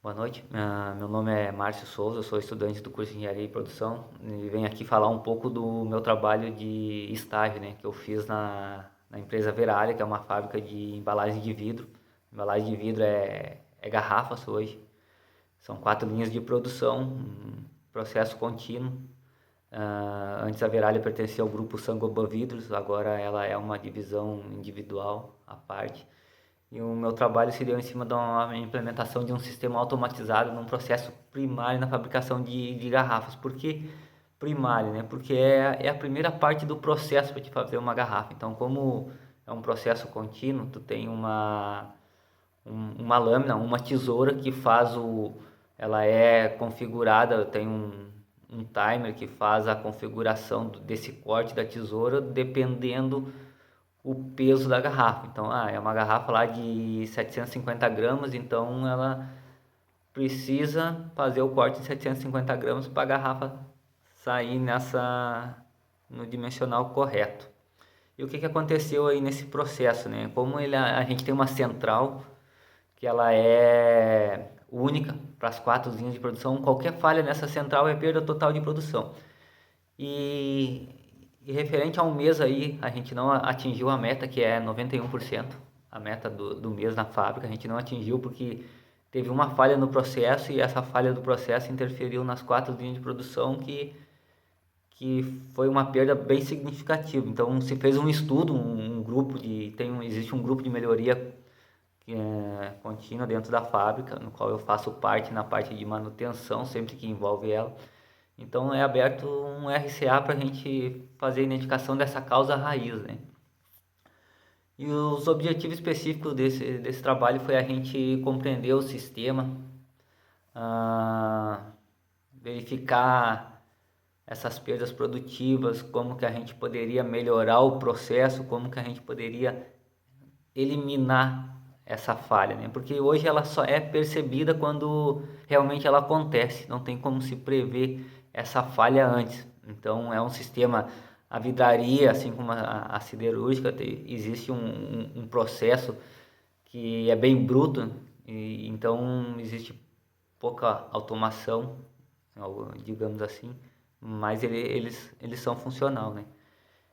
Boa noite, meu nome é Márcio Souza, eu sou estudante do curso de Engenharia e Produção e venho aqui falar um pouco do meu trabalho de estágio, né, que eu fiz na empresa Veralha, que é uma fábrica de embalagem de vidro. Embalagem de vidro é garrafas hoje, são 4 linhas de produção, um processo contínuo. Antes a Veralha pertencia ao grupo Sangoban Vidros, agora ela é uma divisão individual à parte. E o meu trabalho se deu em cima de uma implementação de um sistema automatizado num processo primário na fabricação de garrafas. Por que primário, né? Porque é a primeira parte do processo para te fazer uma garrafa. Então, como é um processo contínuo, tu tem uma lâmina, uma tesoura que faz ela é configurada, tem um timer que faz a configuração desse corte da tesoura dependendo o peso da garrafa. Então, é uma garrafa lá de 750 gramas, então ela precisa fazer o corte de 750 gramas para a garrafa sair no dimensional correto. E o que aconteceu aí nesse processo, né? Como a gente tem uma central que ela é única para as 4 linhas de produção, qualquer falha nessa central é perda total de produção. E, e referente a um mês aí, a gente não atingiu a meta, que é 91%, a meta do mês na fábrica. A gente não atingiu porque teve uma falha no processo e essa falha do processo interferiu nas 4 linhas de produção que foi uma perda bem significativa. Então se fez um estudo, um grupo existe um grupo de melhoria que é contínua dentro da fábrica, no qual eu faço parte na parte de manutenção, sempre que envolve ela. Então é aberto um RCA para a gente fazer a identificação dessa causa raiz, né? E os objetivos específicos desse trabalho foi a gente compreender o sistema, ah, verificar essas perdas produtivas, como que a gente poderia melhorar o processo, como que a gente poderia eliminar essa falha, né? Porque hoje ela só é percebida quando realmente ela acontece, não tem como se prever essa falha antes. Então é um sistema, a vidraria, assim como a siderúrgica, existe um processo que é bem bruto e então existe pouca automação, digamos assim, mas eles são funcional, né?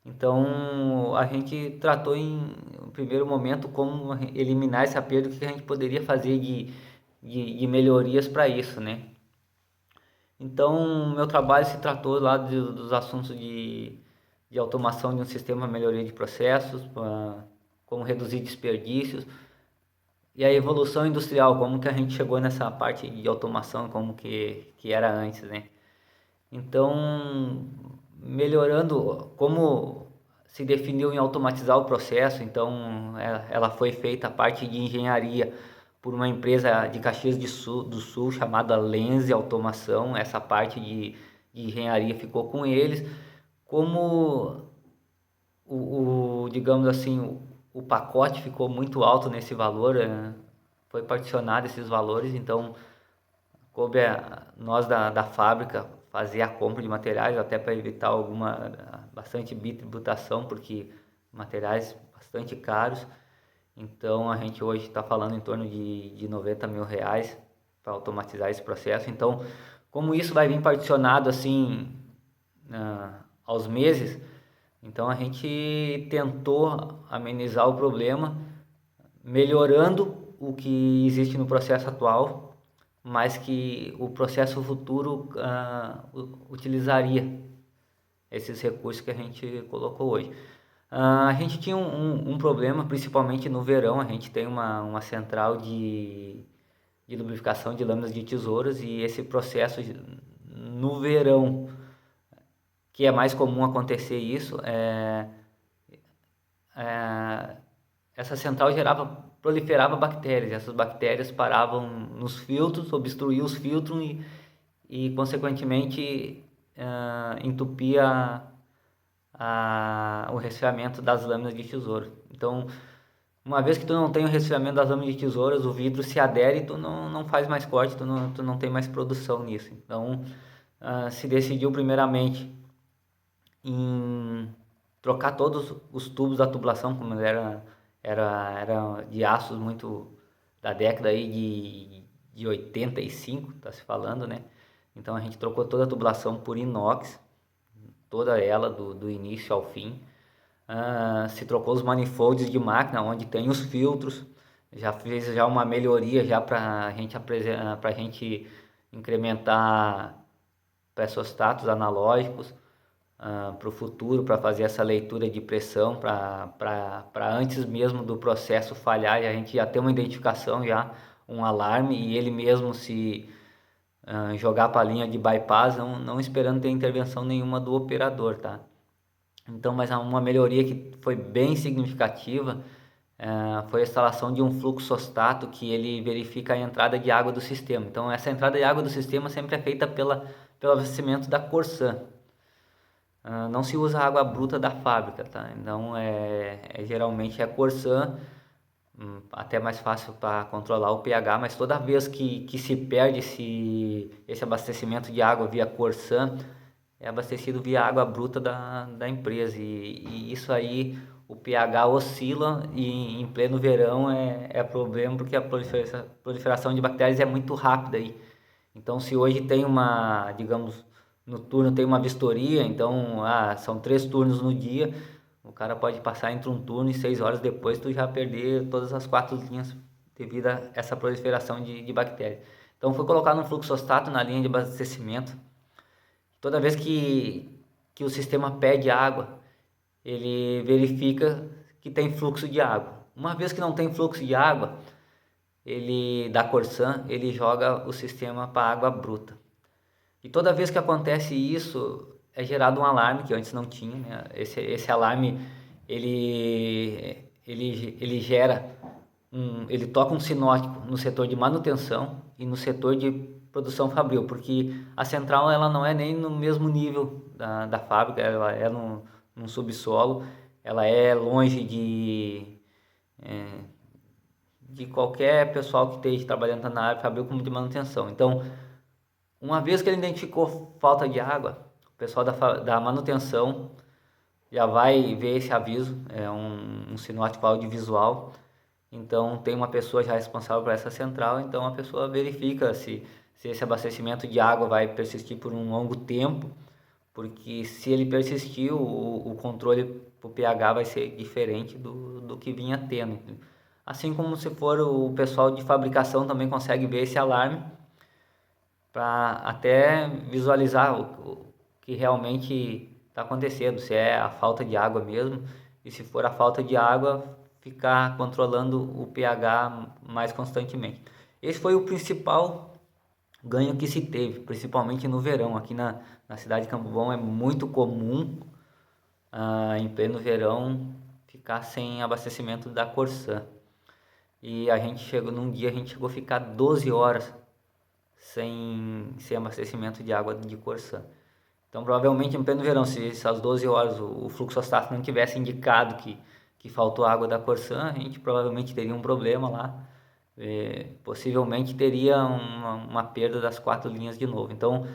Então, a gente tratou em primeiro momento como eliminar essa perda, o que a gente poderia fazer de melhorias para isso, né? Então, meu trabalho se tratou lá dos assuntos de automação de um sistema, melhoria de processos, como reduzir desperdícios, e a evolução industrial, como que a gente chegou nessa parte de automação, como que era antes, né? Então, melhorando, como se definiu em automatizar o processo, então ela foi feita a parte de engenharia por uma empresa de Caxias do Sul chamada Lenze Automação. Essa parte de engenharia ficou com eles. Como digamos assim, o pacote ficou muito alto nesse valor, foi particionado esses valores, então coube a nós da fábrica fazer a compra de materiais, até para evitar bastante bitributação, porque materiais bastante caros. Então a gente hoje está falando em torno de 90 mil reais para automatizar esse processo. Então, como isso vai vir particionado assim aos meses, então a gente tentou amenizar o problema, melhorando o que existe no processo atual, mas que o processo futuro utilizaria esses recursos que a gente colocou hoje. A gente tinha um problema, principalmente no verão. A gente tem uma central de lubrificação de lâminas de tesouras, e esse processo no verão, que é mais comum acontecer isso, essa central proliferava bactérias. Essas bactérias paravam nos filtros, obstruíam os filtros e consequentemente entupia o resfriamento das lâminas de tesoura. Então, uma vez que tu não tem o resfriamento das lâminas de tesouras, o vidro se adere e tu não faz mais corte, tu não tem mais produção nisso. Então, se decidiu primeiramente em trocar todos os tubos da tubulação, como era de aços muito da década aí de 85, está se falando, né? Então a gente trocou toda a tubulação por inox, toda ela, do início ao fim. Se trocou os manifolds de máquina, onde tem os filtros, já fez já uma melhoria já para a gente incrementar pressostatos analógicos para o futuro, para fazer essa leitura de pressão, para antes mesmo do processo falhar, a gente já ter uma identificação, já um alarme, e ele mesmo se jogar para a linha de bypass, não esperando ter intervenção nenhuma do operador, tá? Então, mas uma melhoria que foi bem significativa foi a instalação de um fluxostato que ele verifica a entrada de água do sistema. Então, essa entrada de água do sistema sempre é feita pelo abastecimento da Corsan. Não se usa água bruta da fábrica, tá? Então, geralmente é a Corsan, até mais fácil para controlar o pH, mas toda vez que se perde esse abastecimento de água via Corsan, é abastecido via água bruta da empresa, e isso aí, o pH oscila, e em pleno verão é problema, porque a proliferação de bactérias é muito rápida aí. Então, se hoje tem digamos, no turno tem uma vistoria, então são 3 turnos no dia, o cara pode passar entre um turno e 6 horas depois tu já perder todas as 4 linhas devido a essa proliferação de bactérias. Então foi colocado um fluxostato na linha de abastecimento. Toda vez que o sistema pede água, ele verifica que tem fluxo de água. Uma vez que não tem fluxo de água, ele da Corsan, ele joga o sistema para água bruta. E toda vez que acontece isso, é gerado um alarme que antes não tinha, né? Esse alarme, ele gera ele toca um sinótico no setor de manutenção e no setor de produção fabril, porque a central ela não é nem no mesmo nível da fábrica, ela é num subsolo, ela é longe de qualquer pessoal que esteja trabalhando na área fabril como de manutenção. Então, uma vez que ele identificou falta de água, o pessoal da manutenção já vai ver esse aviso, é um sinótico audiovisual. Então tem uma pessoa já responsável por essa central, então a pessoa verifica se esse abastecimento de água vai persistir por um longo tempo, porque se ele persistir, o controle para o pH vai ser diferente do que vinha tendo. Assim como se for o pessoal de fabricação também consegue ver esse alarme para até visualizar o que realmente está acontecendo, se é a falta de água mesmo, e se for a falta de água, ficar controlando o pH mais constantemente. Esse foi o principal ganho que se teve, principalmente no verão. Aqui na cidade de Campo Bom é muito comum, em pleno verão, ficar sem abastecimento da Corsan. E num dia a gente chegou a ficar 12 horas sem abastecimento de água de Corsan. Então, provavelmente, em pleno verão, se essas 12 horas o fluxostato não tivesse indicado que faltou água da Corsan, a gente provavelmente teria um problema lá. Possivelmente teria uma perda das 4 linhas de novo. Então,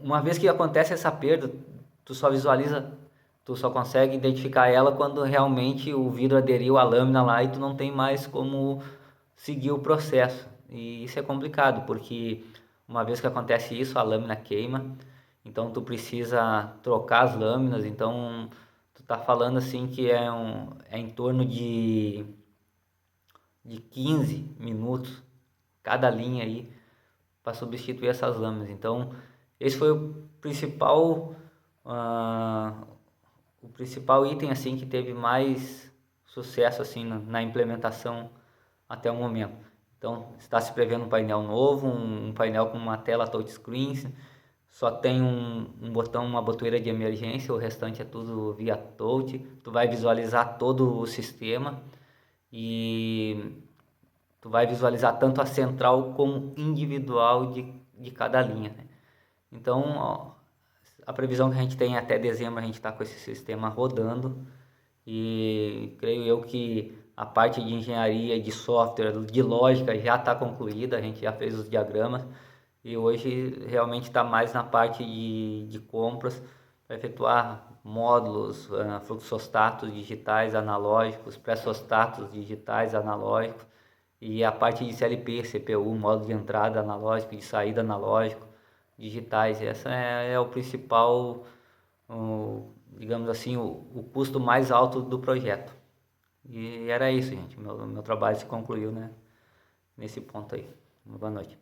uma vez que acontece essa perda, tu só consegue identificar ela quando realmente o vidro aderiu à lâmina lá e tu não tem mais como seguir o processo. E isso é complicado, porque uma vez que acontece isso, a lâmina queima, então tu precisa trocar as lâminas. Então tu tá falando assim que é em torno de 15 minutos cada linha aí para substituir essas lâminas. Então esse foi o principal item assim que teve mais sucesso assim na implementação até o momento. Então está se prevendo um painel novo, um painel com uma tela touchscreen, só tem um botão, uma botoeira de emergência, o restante é tudo via touch. Tu vai visualizar todo o sistema e tu vai visualizar tanto a central como individual de cada linha, né? Então, a previsão que a gente tem até dezembro, a gente está com esse sistema rodando, e creio eu que a parte de engenharia, de software, de lógica já está concluída, a gente já fez os diagramas, e hoje realmente está mais na parte de compras para efetuar módulos, fluxostatos digitais analógicos, pressostatos digitais analógicos, e a parte de CLP, CPU, modo de entrada analógico, de saída analógico, digitais. Essa é o principal, digamos assim, o custo mais alto do projeto. E era isso, gente. Meu trabalho se concluiu, né, nesse ponto aí. Boa noite.